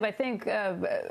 I think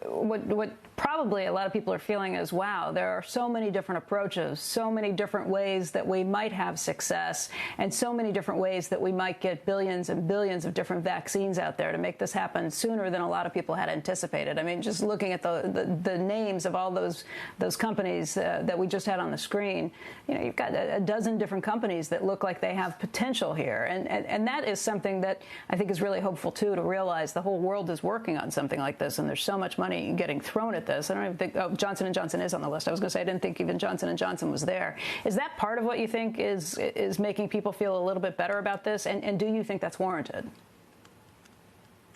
what probably a lot of people are feeling is, wow, there are so many different approaches, so many different ways that we might have success, and so many different ways that we might get billions and billions of different vaccines out there to make this happen sooner than a lot of people had anticipated. I mean, just looking at the names of all those companies that we just had on the screen, you know, you've got a dozen different companies that look like they have potential here, and that is something that I think is really hopeful too, to realize the whole world is working on something like this, and there's so much money getting thrown at this. I don't even think Johnson & Johnson is on the list. I was going to say I didn't think even Johnson & Johnson was there. Is that part of what you think is making people feel a little bit better about this? And do you think that's warranted?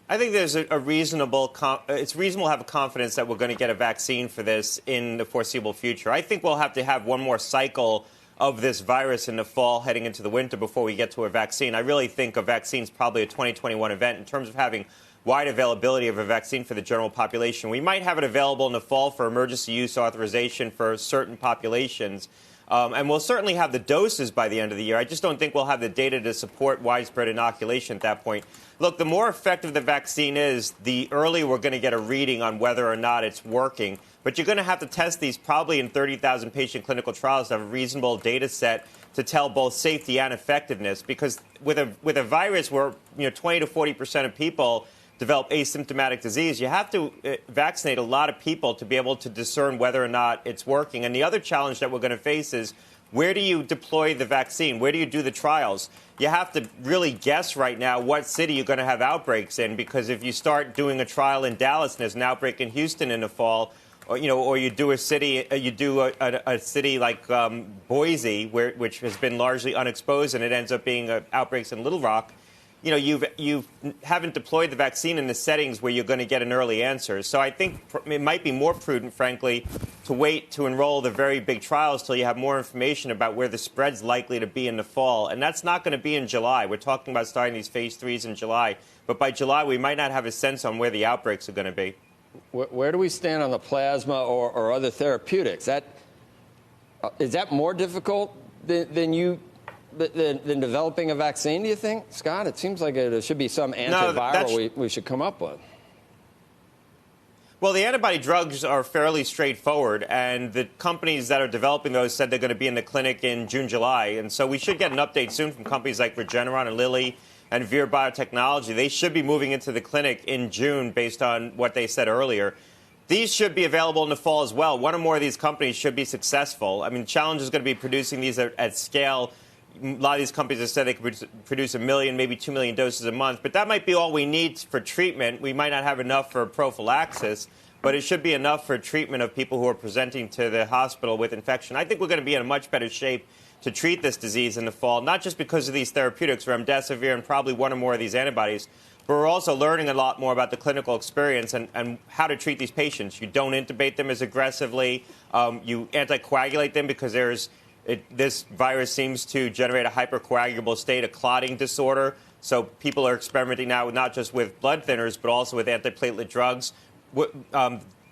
I think there's a reasonable, it's reasonable to have confidence that we're going to get a vaccine for this in the foreseeable future. I think we'll have to have one more cycle of this virus in the fall heading into the winter before we get to a vaccine. I really think a vaccine is probably a 2021 event in terms of having wide availability of a vaccine for the general population. We might have it available in the fall for emergency use authorization for certain populations. And we'll certainly have the doses by the end of the year. I just don't think we'll have the data to support widespread inoculation at that point. Look, the more effective the vaccine is, the earlier we're going to get a reading on whether or not it's working. But you're going to have to test these probably in 30,000 patient clinical trials to have a reasonable data set to tell both safety and effectiveness. Because with a virus where 20 to 40% of people develop asymptomatic disease, you have to vaccinate a lot of people to be able to discern whether or not it's working. And the other challenge that we're going to face is, where do you deploy the vaccine? Where do you do the trials? You have to really guess right now what city you're going to have outbreaks in, because if you start doing a trial in Dallas and there's an outbreak in Houston in the fall, or you do a city like Boise, which has been largely unexposed, and it ends up being outbreaks in Little Rock. You haven't deployed the vaccine in the settings where you're going to get an early answer. So I think it might be more prudent, frankly, to wait to enroll the very big trials till you have more information about where the spread's likely to be in the fall. And that's not going to be in July. We're talking about starting these phase 3s in July. But by July, we might not have a sense on where the outbreaks are going to be. Where do we stand on the plasma or other therapeutics? Is that more difficult than developing a vaccine, do you think, Scott? It seems like there should be some antiviral we should come up with. Well, the antibody drugs are fairly straightforward, and the companies that are developing those said they're going to be in the clinic in June, July. And so we should get an update soon from companies like Regeneron and Lilly and Vir Biotechnology. They should be moving into the clinic in June based on what they said earlier. These should be available in the fall as well. One or more of these companies should be successful. I mean, the challenge is going to be producing these at scale. A lot of these companies have said they could produce 1 million, maybe 2 million doses a month. But that might be all we need for treatment. We might not have enough for prophylaxis, but it should be enough for treatment of people who are presenting to the hospital with infection. I think we're going to be in a much better shape to treat this disease in the fall, not just because of these therapeutics, remdesivir and probably one or more of these antibodies, but we're also learning a lot more about the clinical experience and how to treat these patients. You don't intubate them as aggressively. You anticoagulate them because this virus seems to generate a hypercoagulable state, a clotting disorder. So people are experimenting now not just with blood thinners, but also with antiplatelet drugs,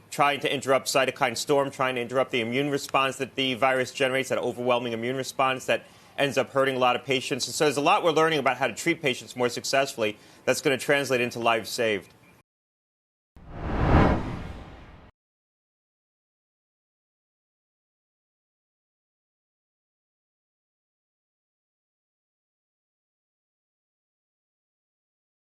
trying to interrupt cytokine storm, trying to interrupt the immune response that the virus generates, that overwhelming immune response that ends up hurting a lot of patients. And so there's a lot we're learning about how to treat patients more successfully that's going to translate into lives saved.